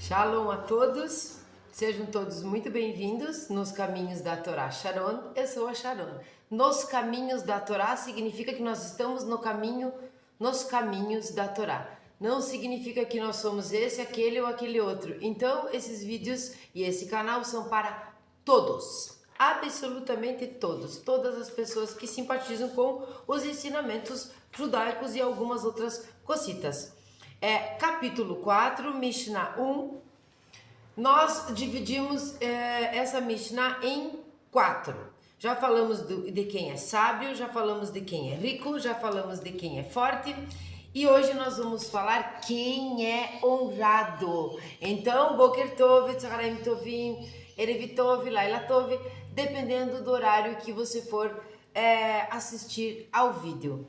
Shalom a todos, sejam todos muito bem-vindos nos caminhos da Torá Sharon. Eu sou a Sharon. Nos caminhos da Torá significa que nós estamos nos caminhos da Torá. Não significa que nós somos esse, aquele ou aquele outro. Então, esses vídeos e esse canal são para todos, absolutamente todos, todas as pessoas que simpatizam com os ensinamentos judaicos e algumas outras cositas. Capítulo 4, Mishnah 1, nós dividimos essa Mishnah em 4. Já falamos de quem é sábio, já falamos de quem é rico, já falamos de quem é forte e hoje nós vamos falar quem é honrado. Então, Boker Tov, Tzaharayim Tovim, Erev Tov, Laila Tov, dependendo do horário que você for assistir ao vídeo.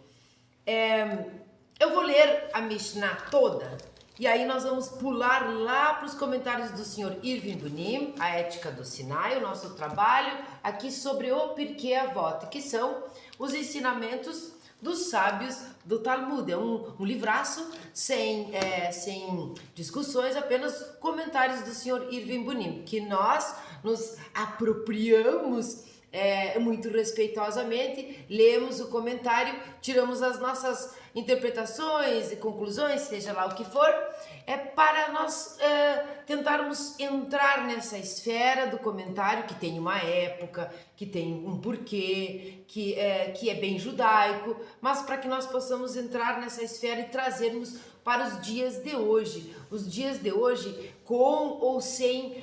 Eu vou ler a Mishnah toda e aí nós vamos pular lá para os comentários do Sr. Irving Bunim, a Ética do Sinai, o nosso trabalho aqui sobre o Pirkei Avot, que são os ensinamentos dos sábios do Talmud. É um livraço sem discussões, apenas comentários do Sr. Irving Bunim, que nós nos apropriamos muito respeitosamente, lemos o comentário, tiramos as nossas interpretações e conclusões, seja lá o que for, para nós tentarmos entrar nessa esfera do comentário que tem uma época, que tem um porquê, que é bem judaico, mas para que nós possamos entrar nessa esfera e trazermos para os dias de hoje. Os dias de hoje com ou sem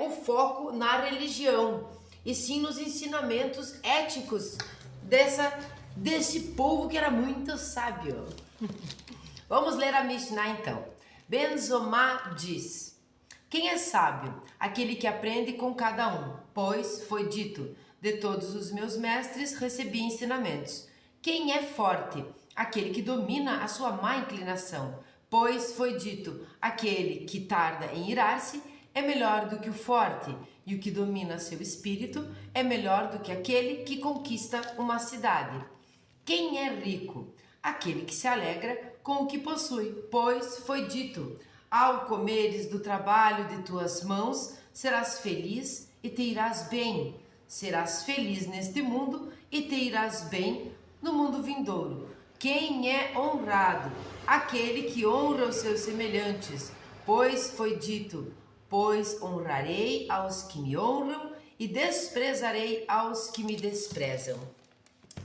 o foco na religião, e sim nos ensinamentos éticos desse povo que era muito sábio. Vamos ler a Mishnah então. Ben Zomá diz: quem é sábio? Aquele que aprende com cada um, pois foi dito: de todos os meus mestres recebi ensinamentos. Quem é forte? Aquele que domina a sua má inclinação, pois foi dito: aquele que tarda em irar-se é melhor do que o forte, e o que domina seu espírito é melhor do que aquele que conquista uma cidade. Quem é rico? Aquele que se alegra com o que possui, pois foi dito: ao comeres do trabalho de tuas mãos, serás feliz e te irás bem. Serás feliz neste mundo e te irás bem no mundo vindouro. Quem é honrado? Aquele que honra os seus semelhantes, pois foi dito: pois honrarei aos que me honram e desprezarei aos que me desprezam.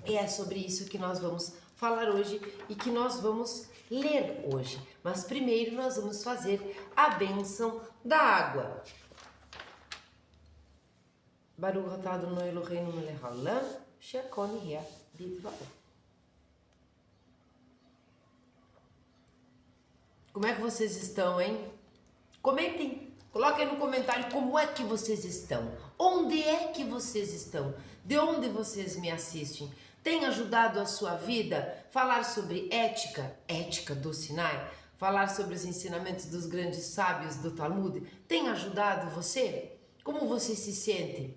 E é sobre isso que nós vamos falar hoje e que nós vamos ler hoje. Mas primeiro nós vamos fazer a bênção da água. Baruch atah Adonai Eloheinu melech haolam, she'akol nihya bidvaro. Como é que vocês estão, hein? Comentem. Coloquem no comentário como é que vocês estão. Onde é que vocês estão? De onde vocês me assistem? Tem ajudado a sua vida? Falar sobre ética do Sinai? Falar sobre os ensinamentos dos grandes sábios do Talmud? Tem ajudado você? Como você se sente?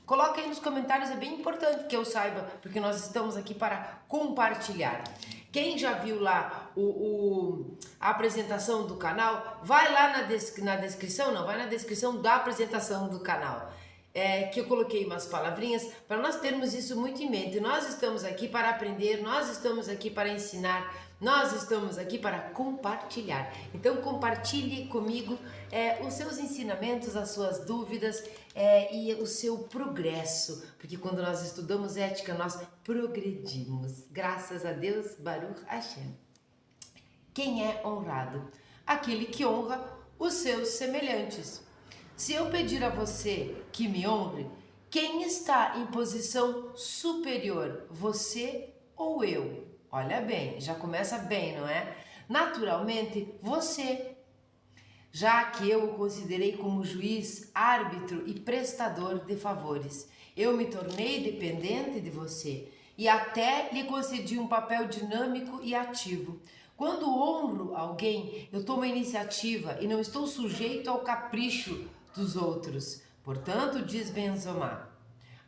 Coloque aí nos comentários, é bem importante que eu saiba, porque nós estamos aqui para compartilhar. Quem já viu lá a apresentação do canal, vai lá na descrição, vai na descrição da apresentação do canal, que eu coloquei umas palavrinhas para nós termos isso muito em mente. Nós estamos aqui para aprender, nós estamos aqui para ensinar, nós estamos aqui para compartilhar. Então compartilhe comigo os seus ensinamentos, as suas dúvidas e o seu progresso, porque quando nós estudamos ética, nós progredimos. Graças a Deus, Baruch Hashem. Quem é honrado? Aquele que honra os seus semelhantes. Se eu pedir a você que me honre, quem está em posição superior, você ou eu? Olha bem, já começa bem, não é? Naturalmente, você. Já que eu o considerei como juiz, árbitro e prestador de favores, eu me tornei dependente de você e até lhe concedi um papel dinâmico e ativo. Quando honro alguém, eu tomo a iniciativa e não estou sujeito ao capricho dos outros. Portanto, diz Ben Zomá,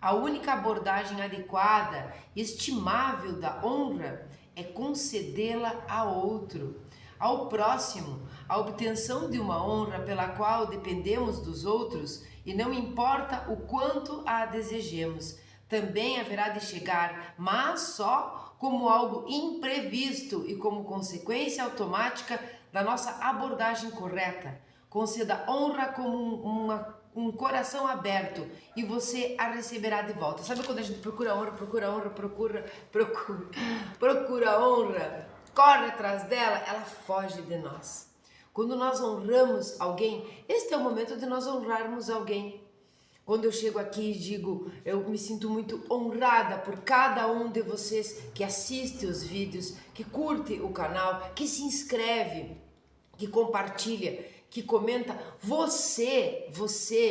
a única abordagem adequada, estimável da honra é concedê-la a outro. ao próximo, a obtenção de uma honra pela qual dependemos dos outros e não importa o quanto a desejemos. Também haverá de chegar, mas só como algo imprevisto e como consequência automática da nossa abordagem correta. Conceda honra como um coração aberto e você a receberá de volta. Sabe quando a gente procura honra, procura honra, corre atrás dela, ela foge de nós. Quando nós honramos alguém, este é o momento de nós honrarmos alguém. Quando eu chego aqui e digo, eu me sinto muito honrada por cada um de vocês que assiste os vídeos, que curte o canal, que se inscreve, que compartilha, que comenta. Você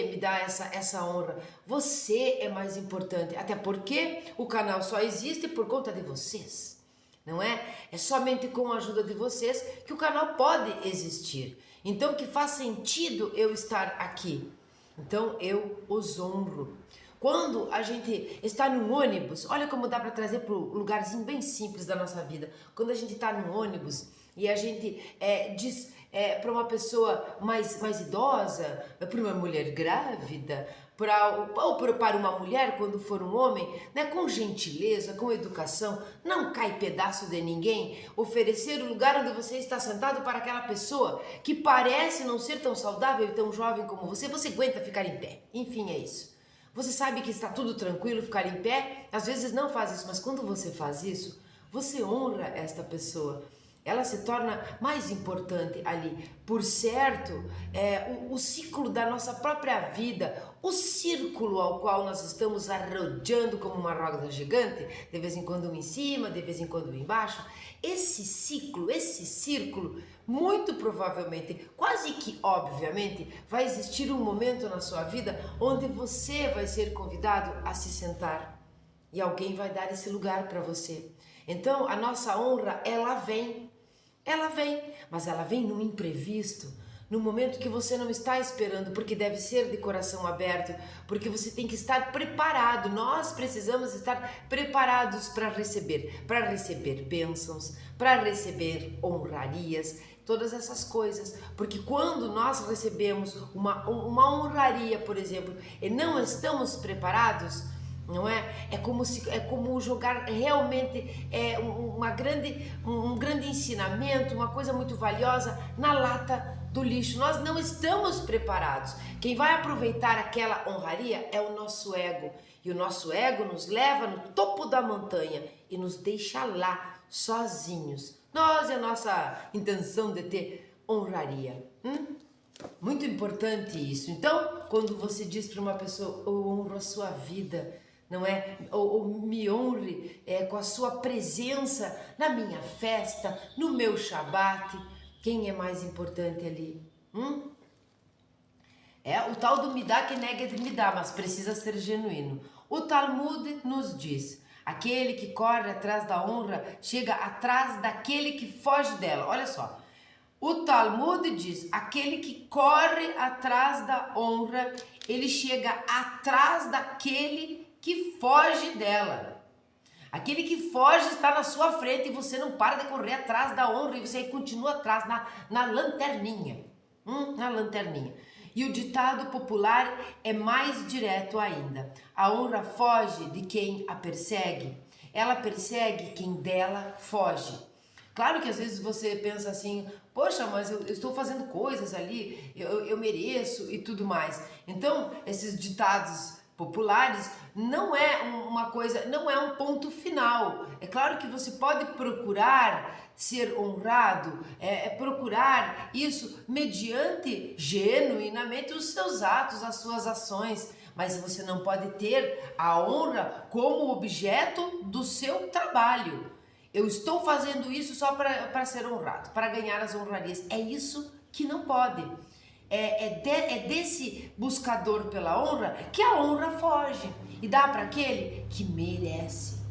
me dá essa honra. Você é mais importante, até porque o canal só existe por conta de vocês, não é? É somente com a ajuda de vocês que o canal pode existir. Então que faz sentido eu estar aqui. Então eu os honro. Quando a gente está num ônibus, olha como dá para trazer para um lugarzinho bem simples da nossa vida. Quando a gente está num ônibus e a gente diz para uma pessoa mais idosa, para uma mulher grávida, ou para uma mulher quando for um homem, né, com gentileza, com educação, não cai pedaço de ninguém, oferecer o lugar onde você está sentado para aquela pessoa que parece não ser tão saudável e tão jovem como você aguenta ficar em pé. Enfim, é isso. Você sabe que está tudo tranquilo ficar em pé? Às vezes não faz isso, mas quando você faz isso, você honra esta pessoa. Ela se torna mais importante ali. Por certo, o ciclo da nossa própria vida, o círculo ao qual nós estamos arrodeando como uma roda gigante, de vez em quando um em cima, de vez em quando um embaixo, esse círculo, muito provavelmente, quase que obviamente, vai existir um momento na sua vida onde você vai ser convidado a se sentar e alguém vai dar esse lugar para você. Então, a nossa honra, ela vem, mas ela vem num imprevisto, no momento que você não está esperando, porque deve ser de coração aberto, porque você tem que estar preparado. Nós precisamos estar preparados para receber bênçãos, para receber honrarias, todas essas coisas, porque quando nós recebemos uma honraria, por exemplo, e não estamos preparados, não é? É como jogar realmente um grande ensinamento, uma coisa muito valiosa na lata do lixo. Nós não estamos preparados. Quem vai aproveitar aquela honraria é o nosso ego. E o nosso ego nos leva no topo da montanha e nos deixa lá, sozinhos. Nós e a nossa intenção de ter honraria. Muito importante isso. Então, quando você diz para uma pessoa, eu honro a sua vida, não é? Ou me honre com a sua presença na minha festa, no meu Shabat. Quem é mais importante ali? O tal do Midá que nega de Midá, mas precisa ser genuíno. O Talmud nos diz, aquele que corre atrás da honra chega atrás daquele que foge dela. Olha só, o Talmud diz, aquele que corre atrás da honra, ele chega atrás daquele que foge dela. Aquele que foge está na sua frente e você não para de correr atrás da honra e você continua atrás na lanterninha. Na lanterninha. E o ditado popular é mais direto ainda. A honra foge de quem a persegue. Ela persegue quem dela foge. Claro que às vezes você pensa assim, poxa, mas eu estou fazendo coisas ali, eu mereço e tudo mais. Então, esses ditados populares não é uma coisa, não é um ponto final. É claro que você pode procurar ser honrado, procurar isso mediante genuinamente os seus atos, as suas ações, mas você não pode ter a honra como objeto do seu trabalho. Eu estou fazendo isso só para ser honrado, para ganhar as honrarias. É isso que não pode. É desse buscador pela honra que a honra foge e dá para aquele que merece.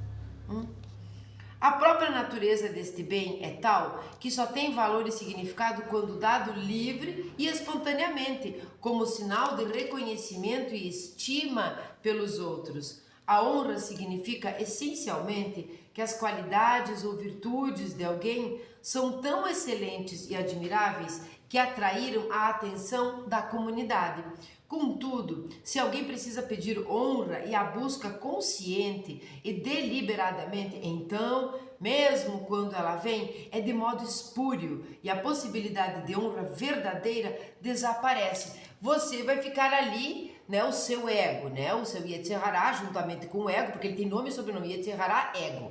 A própria natureza deste bem é tal que só tem valor e significado quando dado livre e espontaneamente, como sinal de reconhecimento e estima pelos outros. A honra significa essencialmente que as qualidades ou virtudes de alguém são tão excelentes e admiráveis que atraíram a atenção da comunidade. Contudo, se alguém precisa pedir honra e a busca consciente e deliberadamente, então, mesmo quando ela vem, é de modo espúrio e a possibilidade de honra verdadeira desaparece. Você vai ficar ali, né, o seu ego, né, o seu Yetzer Hará, juntamente com o ego, porque ele tem nome e sobrenome, Yetzer Hará, ego.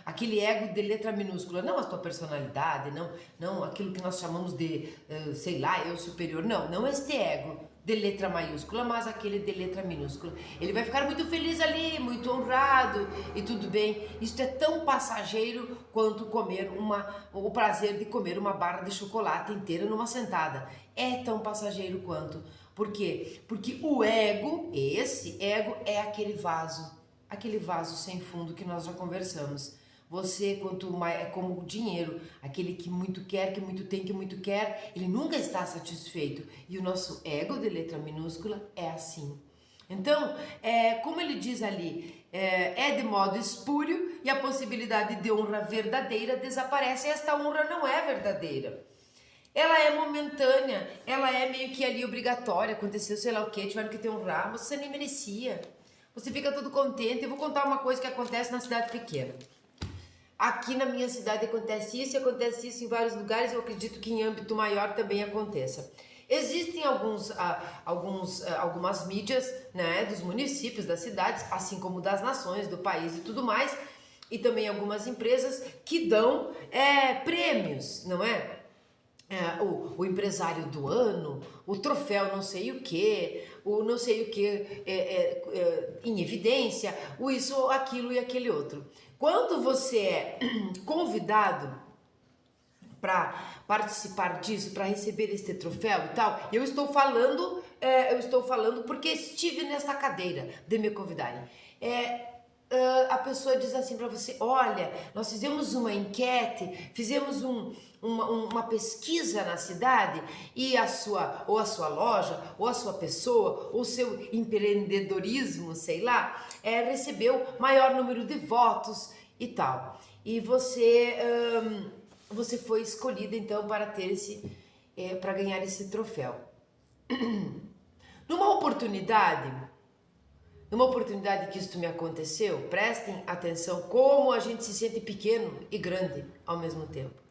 Aquele ego de letra minúscula, não a tua personalidade, não aquilo que nós chamamos de, sei lá, eu superior, não este ego de letra maiúscula, mas aquele de letra minúscula. Ele vai ficar muito feliz ali, muito honrado e tudo bem. Isso é tão passageiro quanto o prazer de comer uma barra de chocolate inteira numa sentada. É tão passageiro quanto. Por quê? Porque o ego, esse ego, é aquele vaso sem fundo que nós já conversamos. Você, quanto mais, é como o dinheiro, aquele que muito quer, que muito tem, que muito quer, ele nunca está satisfeito. E o nosso ego de letra minúscula é assim. Então, como ele diz ali, é de modo espúrio e a possibilidade de honra verdadeira desaparece. Esta honra não é verdadeira. Ela é momentânea, ela é meio que ali obrigatória, aconteceu sei lá o que, tiveram que te honrar, mas você nem merecia. Você fica todo contente. Eu vou contar uma coisa que acontece na cidade pequena. Aqui na minha cidade acontece isso em vários lugares, eu acredito que em âmbito maior também aconteça. Existem algumas mídias, né, dos municípios, das cidades, assim como das nações, do país e tudo mais, e também algumas empresas que dão prêmios, não é? O empresário do ano, o troféu não sei o que, o não sei o que em evidência, o isso, aquilo e aquele outro. Quando você é convidado para participar disso, para receber este troféu e tal, eu estou falando porque estive nesta cadeira de me convidarem. A pessoa diz assim para você: olha, nós fizemos uma enquete, fizemos uma pesquisa na cidade e a sua loja, ou a sua pessoa, ou o seu empreendedorismo, sei lá, recebeu maior número de votos e tal. E você foi escolhida então para ter para ganhar esse troféu. Numa oportunidade que isso me aconteceu, prestem atenção como a gente se sente pequeno e grande ao mesmo tempo.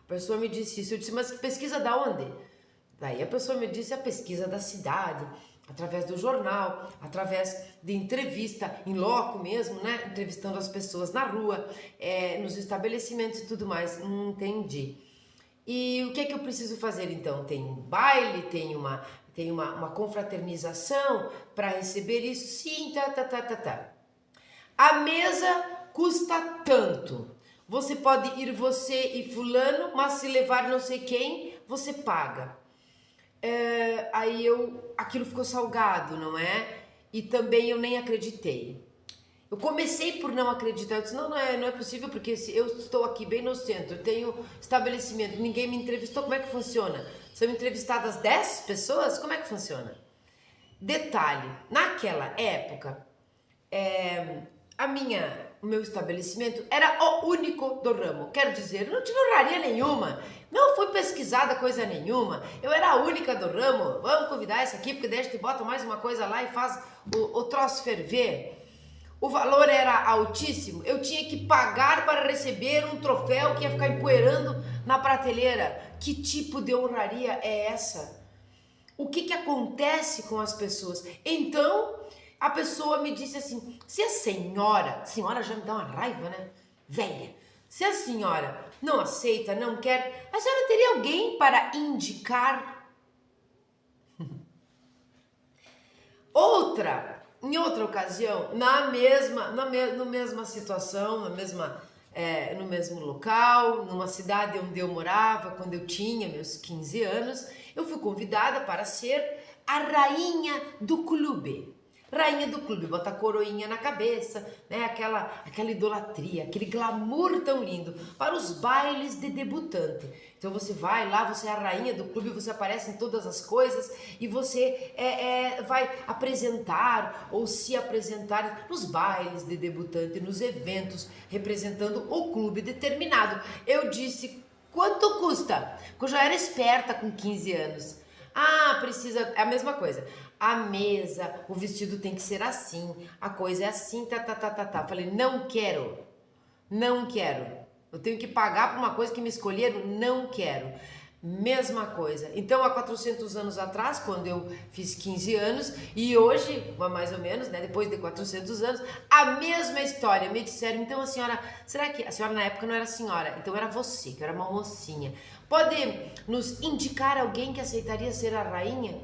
A pessoa me disse isso, eu disse: mas pesquisa da onde? Daí a pessoa me disse: a pesquisa da cidade, através do jornal, através de entrevista em loco mesmo, né? Entrevistando as pessoas na rua, nos estabelecimentos e tudo mais. Entendi. E o que é que eu preciso fazer então? Tem um baile, tem uma confraternização para receber isso? Sim, tá. A mesa custa tanto. Você pode ir você e fulano, mas se levar não sei quem, você paga. Aí aquilo ficou salgado, não é? E também eu nem acreditei. Eu comecei por não acreditar, eu disse: não é possível, porque eu estou aqui bem no centro, eu tenho estabelecimento, ninguém me entrevistou, como é que funciona? São entrevistadas 10 pessoas? Como é que funciona? Detalhe, naquela época, o meu estabelecimento era o único do ramo, quero dizer, não tive honraria nenhuma, não fui pesquisada coisa nenhuma, eu era a única do ramo. Vamos convidar esse aqui, porque daí a gente bota mais uma coisa lá e faz o troço ferver. O valor era altíssimo, eu tinha que pagar para receber um troféu que ia ficar empoeirando na prateleira. Que tipo de honraria é essa? O que acontece com as pessoas? Então, a pessoa me disse assim: se a senhora já me dá uma raiva, né? Velha, se a senhora não aceita, não quer, a senhora teria alguém para indicar? Em outra ocasião, na mesma situação, no mesmo local, numa cidade onde eu morava, quando eu tinha meus 15 anos, eu fui convidada para ser a rainha do clube. Rainha do clube, bota a coroinha na cabeça, né? Aquela idolatria, aquele glamour tão lindo para os bailes de debutante. Então você vai lá, você é a rainha do clube, você aparece em todas as coisas e você vai apresentar ou se apresentar nos bailes de debutante, nos eventos, representando o clube determinado. Eu disse, quanto custa? Porque eu já era esperta com 15 anos. Ah, precisa, é a mesma coisa. A mesa, o vestido tem que ser assim, a coisa é assim, tá. Falei, não quero. Eu tenho que pagar por uma coisa que me escolheram, não quero. Mesma coisa. Então, há 400 anos atrás, quando eu fiz 15 anos, e hoje, mais ou menos, né, depois de 400 anos, a mesma história. Me disseram, então a senhora, será que a senhora na época não era senhora? Então era você, que era uma mocinha. Pode nos indicar alguém que aceitaria ser a rainha?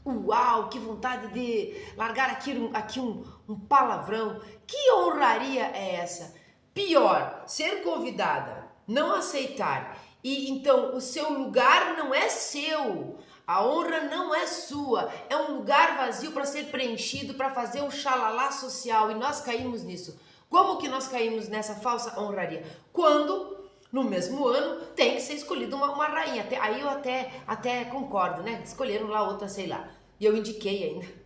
Uau, que vontade de largar aqui um palavrão. Que honraria é essa? Pior, ser convidada, não aceitar e então o seu lugar não é seu, a honra não é sua, é um lugar vazio para ser preenchido, para fazer o xalalá social e nós caímos nisso. Como que nós caímos nessa falsa honraria? Quando no mesmo ano tem que ser escolhida uma rainha, aí eu até concordo, né? Escolheram lá outra, sei lá, e eu indiquei ainda.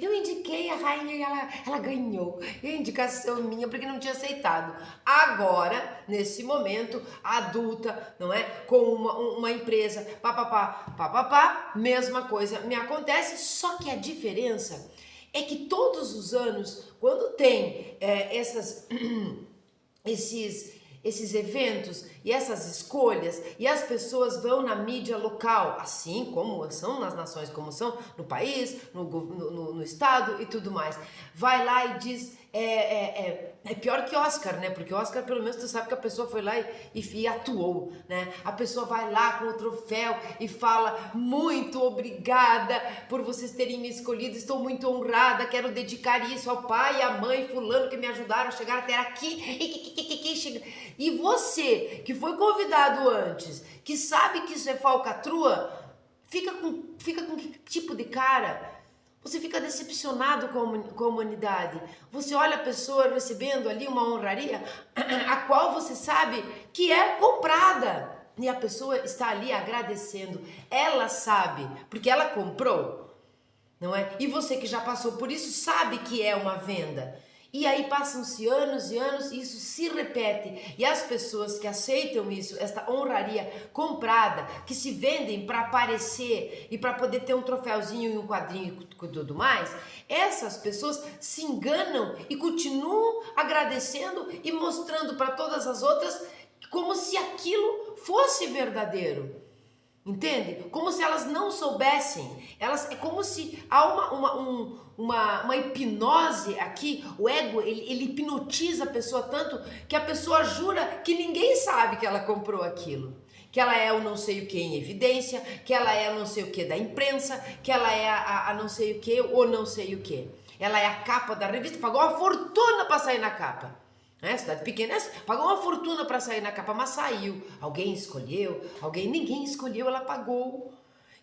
Eu indiquei a rainha e ela ganhou. E a indicação minha porque não tinha aceitado. Agora, nesse momento, adulta, não é? Com uma empresa, papapá, mesma coisa me acontece, só que a diferença é que todos os anos, quando tem esses eventos e essas escolhas e as pessoas vão na mídia local, assim como são nas nações, como são no país, no estado e tudo mais, vai lá e diz, é pior que Oscar, né? Porque Oscar, pelo menos, tu sabe que a pessoa foi lá e atuou, né? A pessoa vai lá com o troféu e fala, muito obrigada por vocês terem me escolhido, estou muito honrada, quero dedicar isso ao pai e à mãe fulano que me ajudaram a chegar até aqui, e você, que foi convidado antes, que sabe que isso é falcatrua, fica com que tipo de cara? Você fica decepcionado com a humanidade. Você olha a pessoa recebendo ali uma honraria, a qual você sabe que é comprada. E a pessoa está ali agradecendo. Ela sabe, porque ela comprou, não é? E você que já passou por isso sabe que é uma venda. E aí passam-se anos e anos e isso se repete. E as pessoas que aceitam isso, esta honraria comprada, que se vendem para aparecer e para poder ter um troféuzinho e um quadrinho e tudo mais, essas pessoas se enganam e continuam agradecendo e mostrando para todas as outras como se aquilo fosse verdadeiro. Entende? Como se elas não soubessem. É como se há uma hipnose aqui. O ego, ele hipnotiza a pessoa tanto que a pessoa jura que ninguém sabe que ela comprou aquilo. Que ela é o não sei o que em evidência, que ela é o não sei o que da imprensa, que ela é a não sei o que ou não sei o que. Ela é a capa da revista, pagou uma fortuna para sair na capa. Cidade pequena, pagou uma fortuna para sair na capa, mas saiu. Alguém escolheu, ninguém escolheu, ela pagou.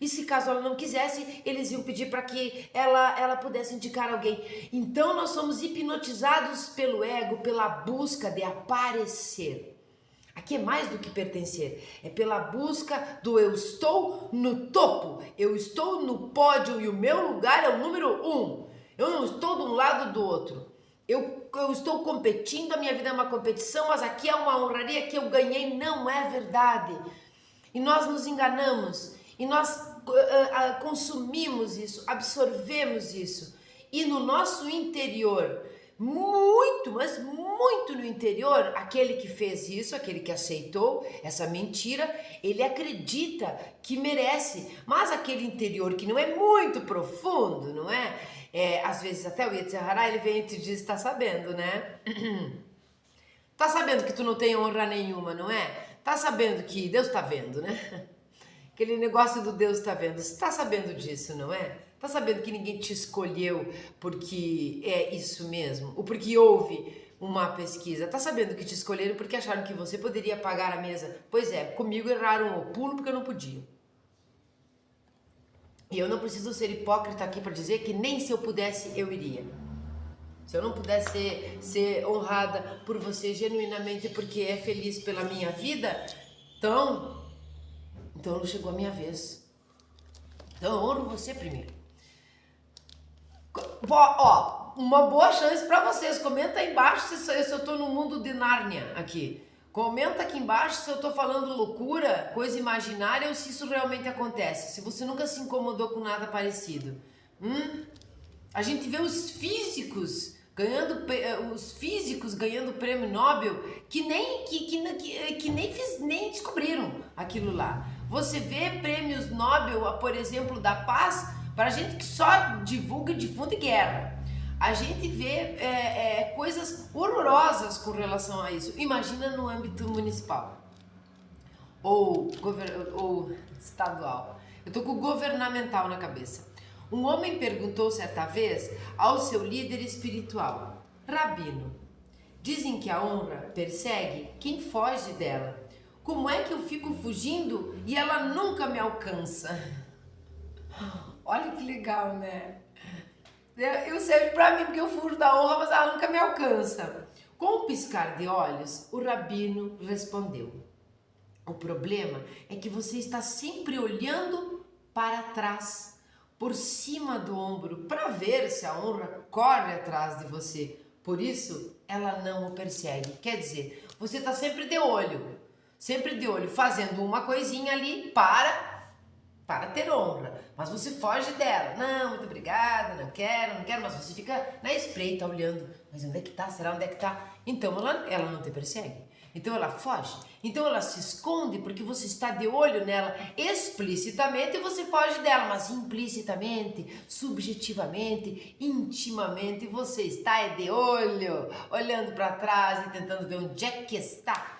E se caso ela não quisesse, eles iam pedir para que ela pudesse indicar alguém. Então nós somos hipnotizados pelo ego, pela busca de aparecer. Aqui é mais do que pertencer, é pela busca do eu estou no topo, eu estou no pódio e o meu lugar é o número 1. Eu não estou de um lado do outro. Eu estou competindo, a minha vida é uma competição, mas aqui é uma honraria que eu ganhei. Não é verdade. E nós nos enganamos, e nós consumimos isso, absorvemos isso. E no nosso interior, muito, mas muito no interior, aquele que fez isso, aquele que aceitou essa mentira, ele acredita que merece. Mas aquele interior que não é muito profundo, não é? Às vezes até o Yetzer Hará, ele vem e te diz, tá sabendo, né? Tá sabendo que tu não tem honra nenhuma, não é? Tá sabendo que Deus tá vendo, né? Aquele negócio do Deus tá vendo. Você tá sabendo disso, não é? Tá sabendo que ninguém te escolheu porque é isso mesmo? Ou porque houve uma pesquisa? Tá sabendo que te escolheram porque acharam que você poderia pagar a mesa? Pois é, comigo erraram o pulo porque eu não podia. E eu não preciso ser hipócrita aqui para dizer que nem se eu pudesse eu iria. Se eu não pudesse ser honrada por você genuinamente porque é feliz pela minha vida, então não chegou a minha vez. Então eu honro você primeiro. Ó, uma boa chance para vocês. Comenta aí embaixo se eu tô no mundo de Nárnia aqui. Comenta aqui embaixo se eu tô falando loucura, coisa imaginária ou se isso realmente acontece. Se você nunca se incomodou com nada parecido. A gente vê os físicos ganhando prêmio Nobel que nem descobriram aquilo lá. Você vê prêmios Nobel, por exemplo, da paz, para gente que só divulga de fundo de guerra. A gente vê coisas horrorosas com relação a isso. Imagina no âmbito municipal ou estadual. Eu tô com o governamental na cabeça. Um homem perguntou certa vez ao seu líder espiritual: Rabino, dizem que a honra persegue quem foge dela. Como é que eu fico fugindo e ela nunca me alcança? Olha que legal, né? Eu serve pra mim porque eu fujo da honra, mas ela nunca me alcança. Com um piscar de olhos, o rabino respondeu: o problema é que você está sempre olhando para trás, por cima do ombro, para ver se a honra corre atrás de você. Por isso, ela não o persegue. Quer dizer, você está sempre de olho, fazendo uma coisinha ali para ter honra, mas você foge dela. Não, muito obrigada, não quero, mas você fica na espreita olhando. Mas onde é que tá? Será onde é que tá? Então ela não te persegue. Então ela foge. Então ela se esconde porque você está de olho nela explicitamente e você foge dela, mas implicitamente, subjetivamente, intimamente você está de olho, olhando para trás e tentando ver onde é que está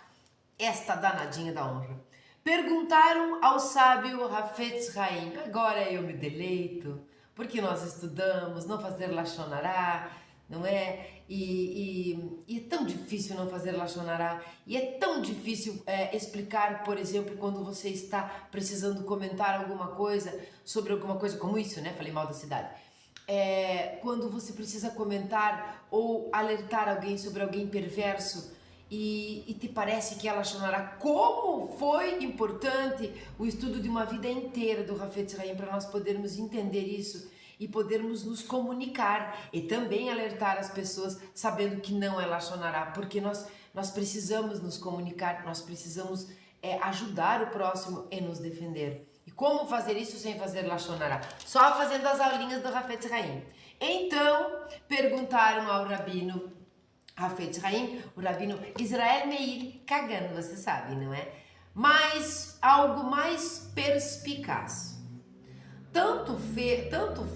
esta danadinha da honra. Perguntaram ao sábio Hafetz Haim: agora eu me deleito, porque nós estudamos não fazer Lashon Hará, não é? E é tão difícil não fazer Lashon Hará, e é tão difícil explicar, por exemplo, quando você está precisando comentar alguma coisa sobre alguma coisa como isso, né? Falei mal da cidade. Quando você precisa comentar ou alertar alguém sobre alguém perverso, e te parece que ela chamará como foi importante o estudo de uma vida inteira do Hafetz Haim para nós podermos entender isso e podermos nos comunicar e também alertar as pessoas sabendo que não é Lashon Hará, porque nós precisamos nos comunicar, nós precisamos ajudar o próximo e nos defender. E como fazer isso sem fazer Lashon Hará? Só fazendo as aulinhas do Hafetz Haim. Então, perguntaram ao rabino Hafetz Haim, o rabino Israel Meir Kagan, você sabe, não é? Mas algo mais perspicaz. Tanto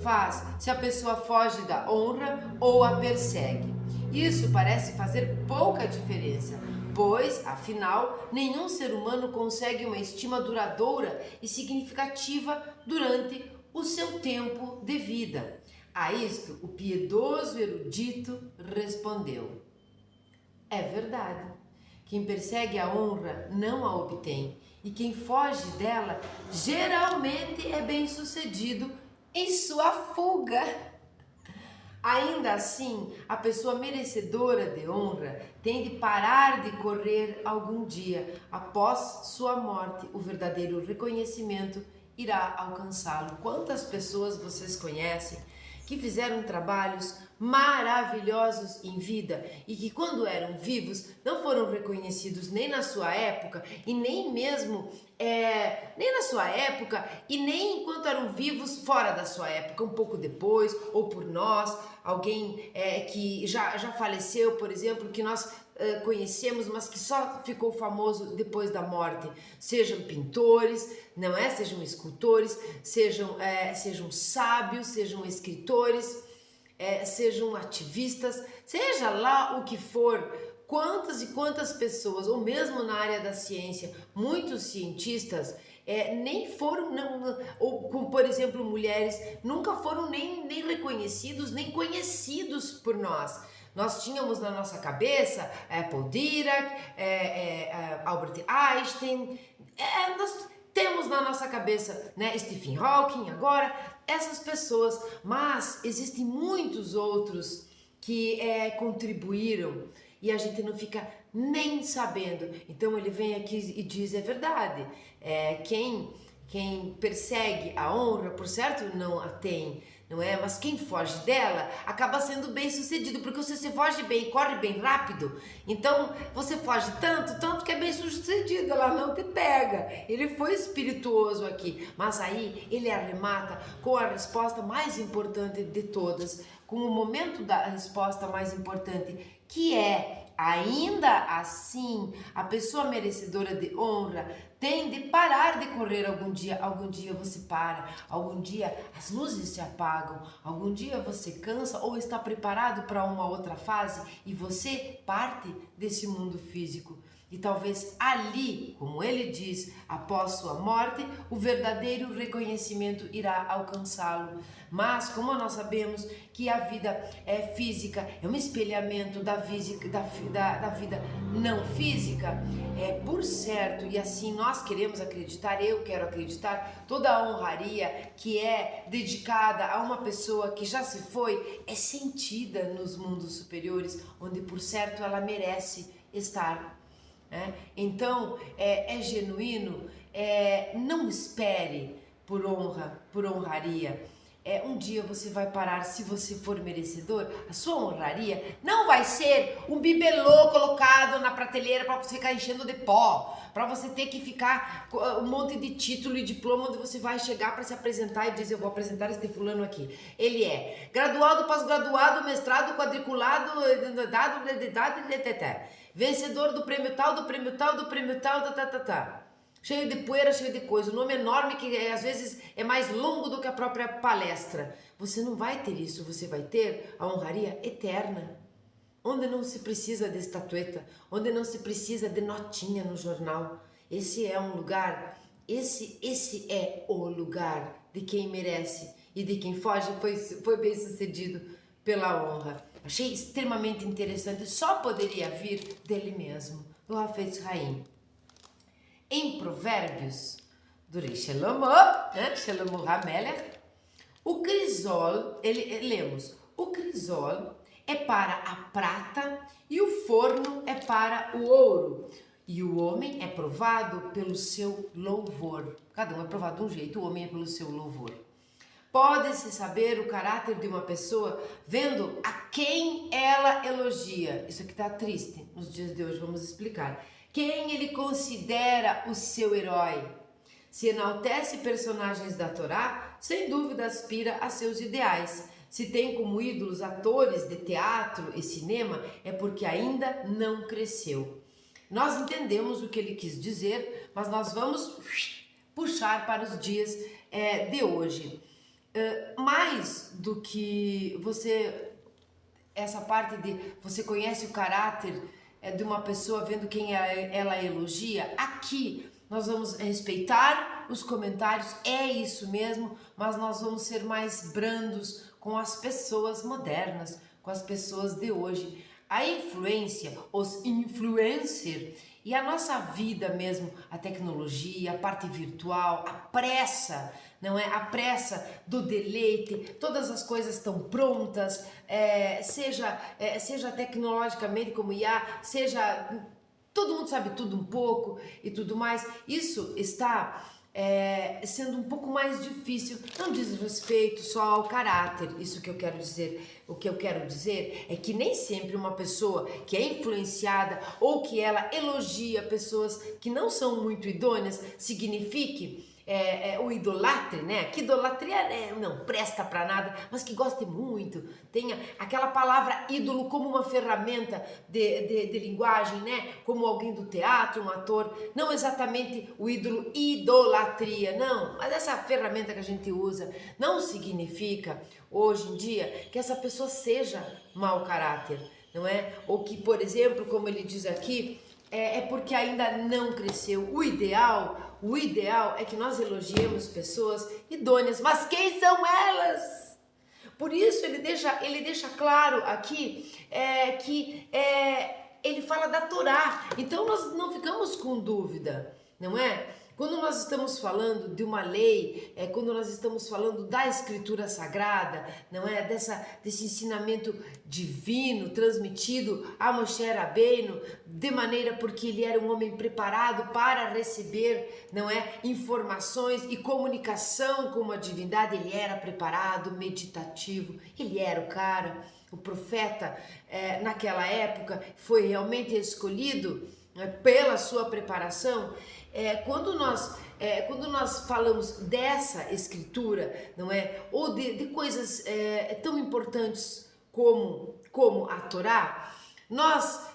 faz se a pessoa foge da honra ou a persegue. Isso parece fazer pouca diferença, pois, afinal, nenhum ser humano consegue uma estima duradoura e significativa durante o seu tempo de vida. A isto, o piedoso erudito respondeu: é verdade. Quem persegue a honra não a obtém, e quem foge dela geralmente é bem-sucedido em sua fuga. Ainda assim, a pessoa merecedora de honra tem de parar de correr algum dia. Após sua morte, o verdadeiro reconhecimento irá alcançá-lo. Quantas pessoas vocês conhecem que fizeram trabalhos maravilhosos em vida e que quando eram vivos não foram reconhecidos nem na sua época e nem mesmo nem na sua época e nem enquanto eram vivos fora da sua época, um pouco depois ou por nós, alguém que já faleceu, por exemplo, que nós conhecemos, mas que só ficou famoso depois da morte. Sejam pintores, não é? Sejam escultores, sejam sábios, sejam escritores, sejam ativistas, seja lá o que for. Quantas e quantas pessoas, ou mesmo na área da ciência, muitos cientistas nem foram, ou como por exemplo mulheres, nunca foram nem reconhecidos, nem conhecidos por nós. Nós tínhamos na nossa cabeça Paul Dirac, Albert Einstein, Temos na nossa cabeça, né, Stephen Hawking agora, essas pessoas, mas existem muitos outros que contribuíram e a gente não fica nem sabendo. Então ele vem aqui e diz, é verdade, quem persegue a honra, por certo, não a tem, não é? Mas quem foge dela acaba sendo bem sucedido, porque se você foge bem, corre bem rápido, então você foge tanto que é bem sucedido, ela não te pega. Ele foi espirituoso aqui, mas aí ele arremata com a resposta mais importante de todas, com o momento da resposta mais importante, que é: ainda assim, a pessoa merecedora de honra tem de parar de correr algum dia você para, algum dia as luzes se apagam, algum dia você cansa ou está preparado para uma outra fase e você parte desse mundo físico. E talvez ali, como ele diz, após sua morte, o verdadeiro reconhecimento irá alcançá-lo. Mas, como nós sabemos que a vida física é um espelhamento da vida não física, por certo, e assim nós queremos acreditar, eu quero acreditar, toda a honraria que é dedicada a uma pessoa que já se foi é sentida nos mundos superiores, onde por certo ela merece estar. Então é genuíno, não espere por honra, por honraria. Um dia você vai parar, se você for merecedor, a sua honraria não vai ser um bibelô colocado na prateleira para você ficar enchendo de pó, para você ter que ficar com um monte de título e diploma onde você vai chegar para se apresentar e dizer: eu vou apresentar este fulano aqui. Ele é graduado, pós-graduado, mestrado, quadriculado, vencedor do prêmio tal, do prêmio tal, do prêmio tal, cheio de poeira, cheio de coisa, um nome enorme que às vezes é mais longo do que a própria palestra. Você não vai ter isso, você vai ter a honraria eterna, onde não se precisa de estatueta, onde não se precisa de notinha no jornal. Esse é um lugar, esse é o lugar de quem merece e de quem foge foi bem sucedido pela honra. Achei extremamente interessante, só poderia vir dele mesmo, do Hafez Haim. Em Provérbios, do rei Shelomo, Shelomo HaMelech, o crisol, lemos, o crisol é para a prata e o forno é para o ouro. E o homem é provado pelo seu louvor. Cada um é provado de um jeito, o homem é pelo seu louvor. Pode-se saber o caráter de uma pessoa vendo a quem ela elogia. Isso aqui está triste nos dias de hoje, vamos explicar. Quem ele considera o seu herói. Se enaltece personagens da Torá, sem dúvida aspira a seus ideais. Se tem como ídolos atores de teatro e cinema, é porque ainda não cresceu. Nós entendemos o que ele quis dizer, mas nós vamos puxar para os dias de hoje. Mais do que essa parte de você conhece o caráter de uma pessoa vendo quem ela elogia, aqui nós vamos respeitar os comentários, é isso mesmo, mas nós vamos ser mais brandos com as pessoas modernas, com as pessoas de hoje. A influência, os influencers e a nossa vida mesmo, a tecnologia, a parte virtual, a pressa, não é? A pressa do deleite, todas as coisas estão prontas, seja tecnologicamente como IA, seja todo mundo sabe tudo um pouco e tudo mais. Isso está sendo um pouco mais difícil, não diz respeito só ao caráter, isso que eu quero dizer. O que eu quero dizer é que nem sempre uma pessoa que é influenciada ou que ela elogia pessoas que não são muito idôneas signifique o idolatre, né? Que idolatria não presta para nada, mas que goste muito, tenha aquela palavra ídolo como uma ferramenta de linguagem, né? Como alguém do teatro, um ator, não exatamente o ídolo idolatria, não, mas essa ferramenta que a gente usa não significa hoje em dia que essa pessoa seja mau caráter, não é? Ou que, por exemplo, como ele diz aqui, é porque ainda não cresceu. O ideal é que nós elogiemos pessoas idôneas, mas quem são elas? Por isso ele deixa claro aqui que ele fala da Torá, então nós não ficamos com dúvida, não é? Quando nós estamos falando de uma lei, quando nós estamos falando da Escritura Sagrada, não é? Desse ensinamento divino transmitido a Moshe Rabbeinu, de maneira porque ele era um homem preparado para receber, não é? Informações e comunicação com a divindade, ele era preparado, meditativo, ele era o cara, o profeta naquela época foi realmente escolhido pela sua preparação. Quando nós falamos dessa escritura, não é, ou de coisas tão importantes como a Torá, nós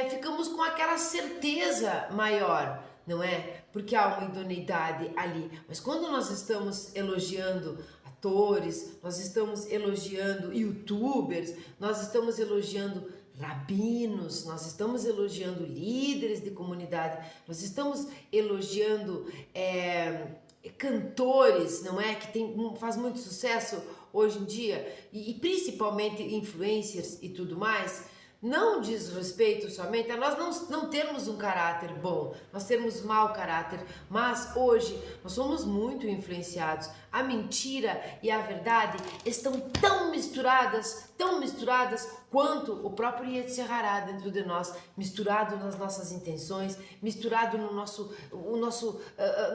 ficamos com aquela certeza maior, não é? Porque há uma idoneidade ali. Mas quando nós estamos elogiando atores, nós estamos elogiando youtubers, nós estamos elogiando rabinos, nós estamos elogiando líderes de comunidade, nós estamos elogiando cantores, não é? Que faz muito sucesso hoje em dia, e principalmente influencers e tudo mais. Não diz respeito somente a nós não termos um caráter bom, nós termos mau caráter, mas hoje nós somos muito influenciados. A mentira e a verdade estão tão misturadas quanto o próprio Yetzer Hará dentro de nós, misturado nas nossas intenções, misturado no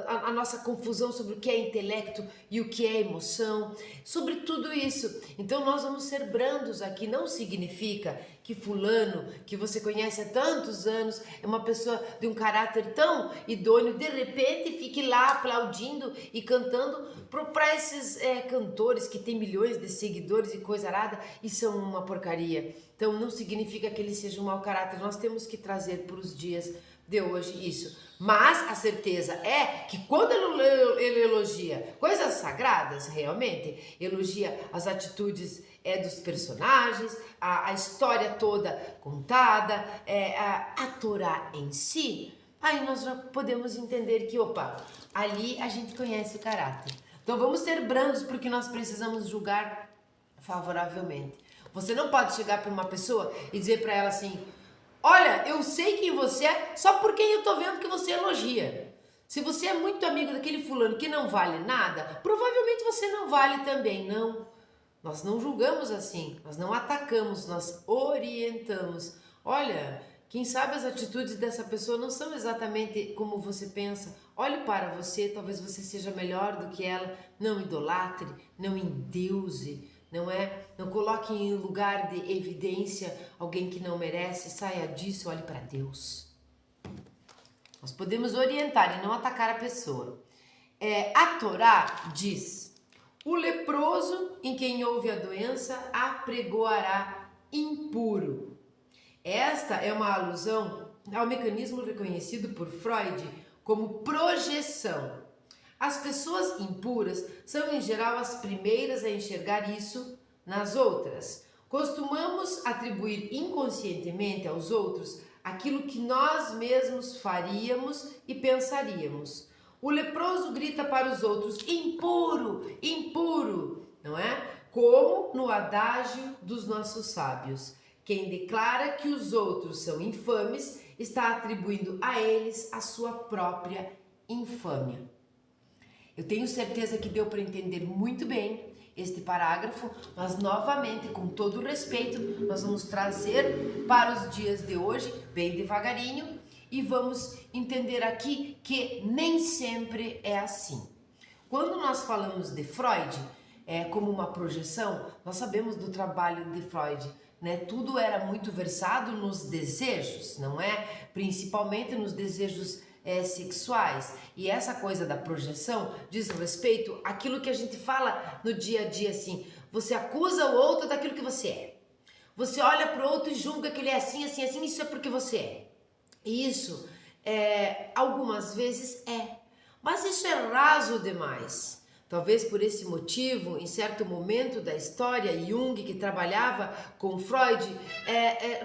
a nossa confusão sobre o que é intelecto e o que é emoção, sobre tudo isso. Então nós vamos ser brandos aqui, não significa que fulano, que você conhece há tantos anos, é uma pessoa de um caráter tão idôneo, de repente fique lá aplaudindo e cantando para esses cantores que têm milhões de seguidores e coisa arada e são uma porcaria. Então não significa que ele seja um mau caráter, nós temos que trazer para os dias de hoje isso. Mas a certeza é que quando ele elogia coisas sagradas, realmente, elogia as atitudes dos personagens, a história toda contada, a Torá em si, aí nós já podemos entender que, opa, ali a gente conhece o caráter. Então vamos ser brandos porque nós precisamos julgar favoravelmente. Você não pode chegar para uma pessoa e dizer para ela assim: olha, eu sei quem você é só porque eu tô vendo que você elogia. Se você é muito amigo daquele fulano que não vale nada, provavelmente você não vale também, não. Nós não julgamos assim, nós não atacamos, nós orientamos. Olha, quem sabe as atitudes dessa pessoa não são exatamente como você pensa. Olhe para você, talvez você seja melhor do que ela. Não idolatre, não endeuse, não é? Não coloque em lugar de evidência alguém que não merece. Saia disso, olhe para Deus. Nós podemos orientar e não atacar a pessoa. A Torá diz: o leproso em quem houve a doença apregoará impuro. Esta é uma alusão ao mecanismo reconhecido por Freud como projeção. As pessoas impuras são, em geral, as primeiras a enxergar isso nas outras. Costumamos atribuir inconscientemente aos outros aquilo que nós mesmos faríamos e pensaríamos. O leproso grita para os outros: impuro, impuro, não é? Como no adágio dos nossos sábios. Quem declara que os outros são infames está atribuindo a eles a sua própria infâmia. Eu tenho certeza que deu para entender muito bem este parágrafo, mas novamente, com todo o respeito, nós vamos trazer para os dias de hoje, bem devagarinho, e vamos entender aqui que nem sempre é assim. Quando nós falamos de Freud, como uma projeção, nós sabemos do trabalho de Freud, né? Tudo era muito versado nos desejos, não é? Principalmente nos desejos sexuais. E essa coisa da projeção diz respeito àquilo que a gente fala no dia a dia, assim. Você acusa o outro daquilo que você é. Você olha para o outro e julga que ele é assim, assim, assim, isso é porque você é. Isso, algumas vezes é. Mas isso é raso demais. Talvez por esse motivo, em certo momento da história, Jung, que trabalhava com Freud,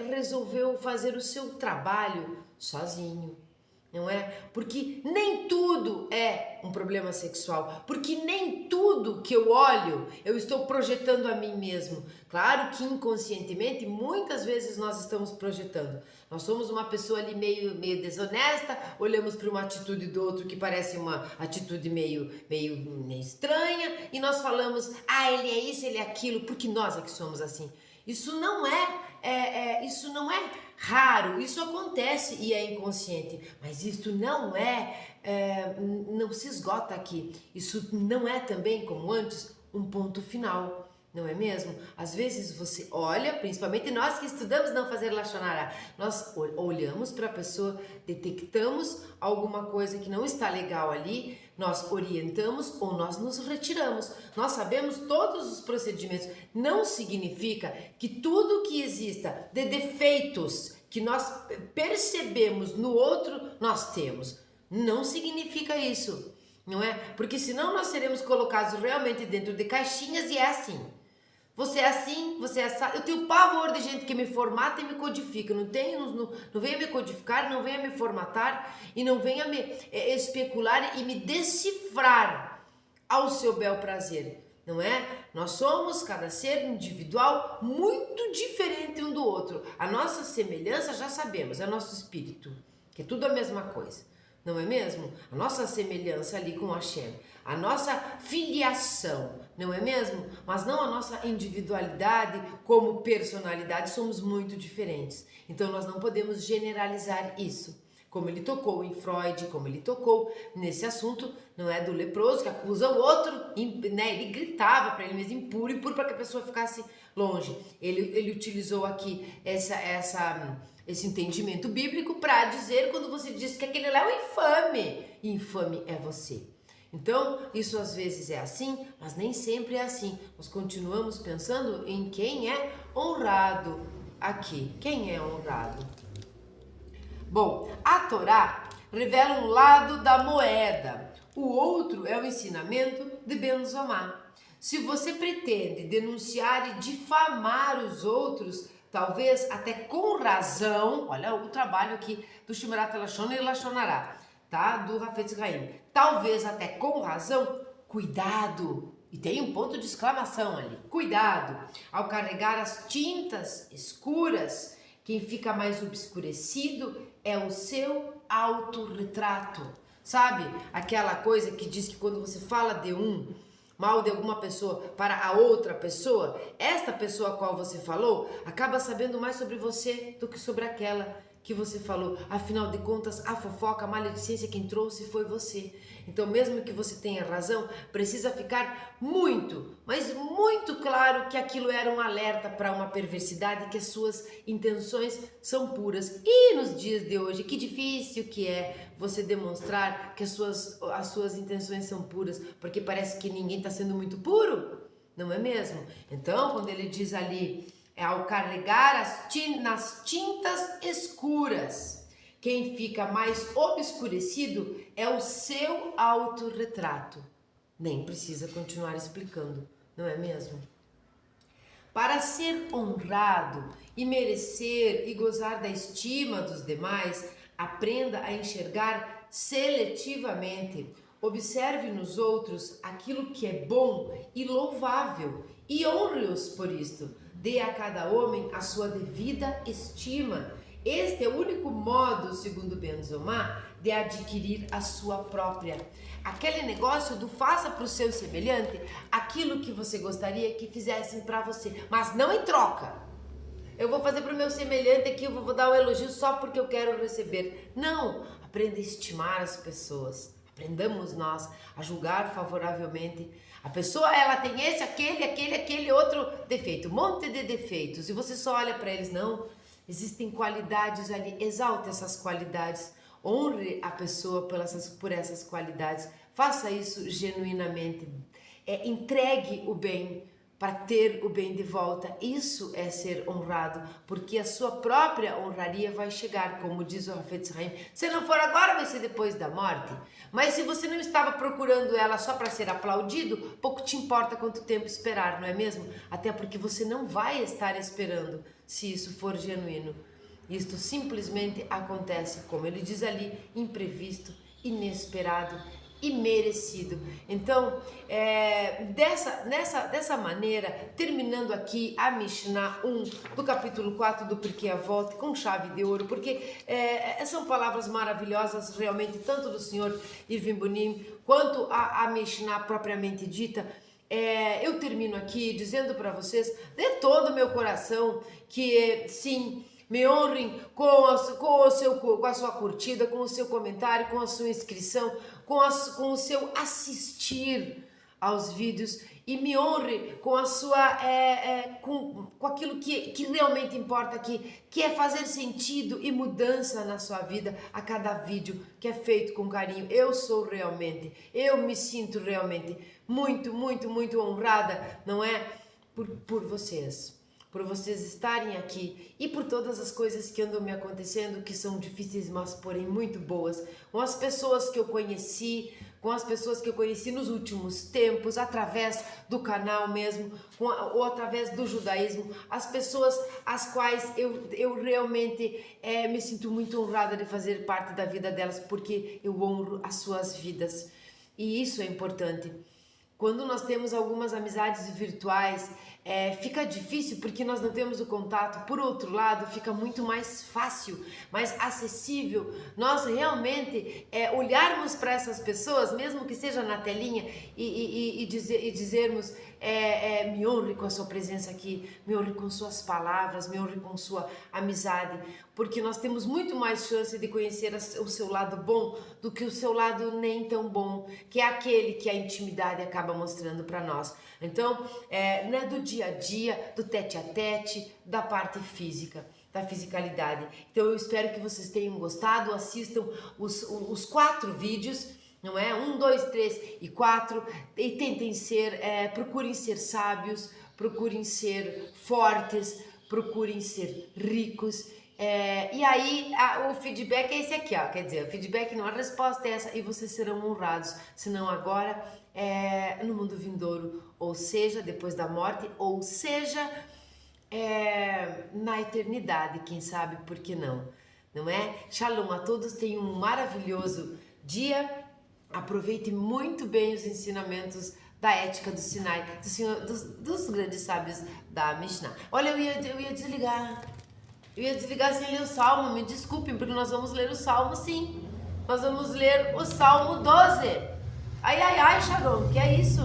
resolveu fazer o seu trabalho sozinho. não é? Porque nem tudo é um problema sexual, porque nem tudo que eu olho eu estou projetando a mim mesmo. Claro que inconscientemente muitas vezes nós estamos projetando. Nós somos uma pessoa ali meio desonesta, olhamos para uma atitude do outro que parece uma atitude meio estranha e nós falamos, ele é isso, ele é aquilo, porque nós é que somos assim. Isso não isso não é raro, isso acontece e é inconsciente, mas isso não não se esgota aqui. Isso não é também, como antes, um ponto final. Não é mesmo? Às vezes você olha, principalmente nós que estudamos não fazer Lashon Hara, nós olhamos para a pessoa, detectamos alguma coisa que não está legal ali, nós orientamos ou nós nos retiramos. Nós sabemos todos os procedimentos. Não significa que tudo que exista de defeitos que nós percebemos no outro, nós temos. Não significa isso, não é? Porque senão nós seremos colocados realmente dentro de caixinhas e é assim. Você é assim, você é assim. Eu tenho pavor de gente que me formata e me codifica. Não venha me codificar, não venha me formatar e não venha me especular e me decifrar ao seu bel prazer. Não é? Nós somos, cada ser individual, muito diferente um do outro. A nossa semelhança, já sabemos, é nosso espírito, que é tudo a mesma coisa. Não é mesmo? A nossa semelhança ali com Hashem, a nossa filiação, não é mesmo? Mas não a nossa individualidade como personalidade, somos muito diferentes. Então nós não podemos generalizar isso. Como ele tocou em Freud, como ele tocou nesse assunto, não é, do leproso que acusa o outro, né? Ele gritava para ele mesmo, impuro, para que a pessoa ficasse longe. Ele utilizou aqui esse entendimento bíblico para dizer, quando você diz que aquele lá é um infame, e infame é você. Então, isso às vezes é assim, mas nem sempre é assim. Nós continuamos pensando em quem é honrado aqui. Quem é honrado? Bom, a Torá revela um lado da moeda. O outro é o ensinamento de Ben Zomá. Se você pretende denunciar e difamar os outros, talvez até com razão, olha o trabalho aqui do Shmirat Lashon e Lashon Hara, tá? Do Hafetz Haim. Talvez até com razão, cuidado. E tem um ponto de exclamação ali. Cuidado ao carregar as tintas escuras. Quem fica mais obscurecido é o seu autorretrato. Sabe? Aquela coisa que diz que quando você fala de mal de alguma pessoa para a outra pessoa, esta pessoa a qual você falou acaba sabendo mais sobre você do que sobre aquela que você falou. Afinal de contas, a fofoca, a maledicência, quem trouxe foi você. Então, mesmo que você tenha razão, precisa ficar muito, mas muito claro que aquilo era um alerta para uma perversidade, que as suas intenções são puras. E nos dias de hoje, que difícil que é você demonstrar que as suas intenções são puras, porque parece que ninguém está sendo muito puro, não é mesmo? Então, quando ele diz ali, ao carregar nas tintas escuras, quem fica mais obscurecido é o seu autorretrato. Nem precisa continuar explicando, não é mesmo? Para ser honrado e merecer e gozar da estima dos demais, aprenda a enxergar seletivamente. Observe nos outros aquilo que é bom e louvável e honre-os por isto. Dê a cada homem a sua devida estima. Este é o único modo, segundo Ben Zomá, de adquirir a sua própria. Aquele negócio do faça para o seu semelhante aquilo que você gostaria que fizessem para você, mas não em troca. Eu vou fazer para o meu semelhante aqui, eu vou dar um elogio só porque eu quero receber. Não, aprenda a estimar as pessoas. Aprendamos nós a julgar favoravelmente. A pessoa, ela tem esse, aquele outro defeito, um monte de defeitos, e você só olha para eles. Não, existem qualidades ali, exalte essas qualidades, honre a pessoa por essas qualidades, faça isso genuinamente, entregue o bem para ter o bem de volta. Isso é ser honrado, porque a sua própria honraria vai chegar, como diz o Hafetz Haim. Se não for agora, vai ser depois da morte. Mas se você não estava procurando ela só para ser aplaudido, pouco te importa quanto tempo esperar, não é mesmo? Até porque você não vai estar esperando, se isso for genuíno. Isto simplesmente acontece, como ele diz ali, imprevisto, inesperado e merecido. Então, dessa maneira, terminando aqui a Mishnah 1 do capítulo 4 do Pirkei Avot com chave de ouro, porque são palavras maravilhosas realmente, tanto do senhor Irving Bunim quanto a Mishnah propriamente dita. Eu termino aqui dizendo para vocês de todo o meu coração que sim, me honrem com a sua curtida, com o seu comentário, com a sua inscrição, com o seu assistir aos vídeos, e me honre com a sua com aquilo que realmente importa aqui, que é fazer sentido e mudança na sua vida a cada vídeo que é feito com carinho. Eu me sinto realmente muito, muito, muito honrada, não é? Por vocês estarem aqui e por todas as coisas que andam me acontecendo, que são difíceis, mas porém muito boas, com as pessoas que eu conheci, nos últimos tempos, através do canal mesmo, ou através do judaísmo, as pessoas às quais eu realmente me sinto muito honrada de fazer parte da vida delas, porque eu honro as suas vidas, e isso é importante. Quando nós temos algumas amizades virtuais, fica difícil porque nós não temos o contato. Por outro lado, fica muito mais fácil, mais acessível nós realmente olharmos para essas pessoas, mesmo que seja na telinha, e dizermos: me honre com a sua presença aqui, me honre com suas palavras, me honre com sua amizade, porque nós temos muito mais chance de conhecer o seu lado bom do que o seu lado nem tão bom, que é aquele que a intimidade acaba mostrando para nós. Então, não é do dia a dia, do tete a tete, da parte física, da fisicalidade. Então, eu espero que vocês tenham gostado, assistam os 4 vídeos, não é? 1, 2, 3 e 4, e tentem procurem ser sábios, procurem ser fortes, procurem ser ricos. E aí o feedback é esse aqui, ó. Quer dizer, o feedback não, a resposta é essa, e vocês serão honrados, se não agora, no mundo vindouro, ou seja, depois da morte, ou seja, na eternidade, quem sabe, por que não? Não é? Shalom a todos, tenham um maravilhoso dia, aproveite muito bem os ensinamentos da ética do Sinai, dos grandes sábios da Mishnah. Olha, eu ia desligar. Eu ia desligar sem ler o Salmo, me desculpem, porque nós vamos ler o Salmo sim. Nós vamos ler o Salmo 12. Ai, Sharon, que é isso?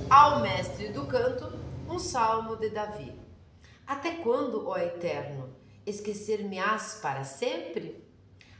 Ao mestre do canto, um salmo de Davi. Até quando, ó Eterno, esquecer-me-ás para sempre?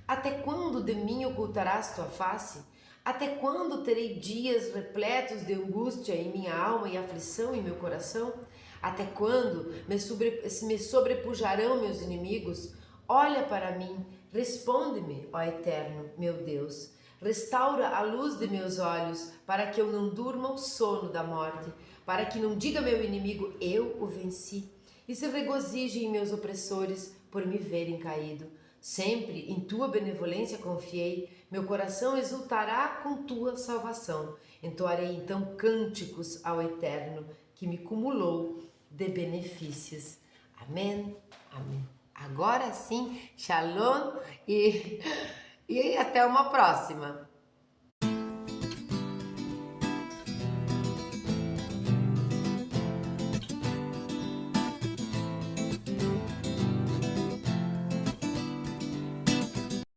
Até quando de mim ocultarás tua face? Até quando terei dias repletos de angústia em minha alma e aflição em meu coração? Até quando me sobrepujarão meus inimigos? Olha para mim, responde-me, ó Eterno, meu Deus. Restaura a luz de meus olhos, para que eu não durma o sono da morte, para que não diga meu inimigo, eu o venci, e se regozijem meus opressores por me verem caído. Sempre em tua benevolência confiei, meu coração exultará com tua salvação. Entoarei então cânticos ao Eterno, que me cumulou de benefícios. Amém, amém. Agora sim, shalom e até uma próxima.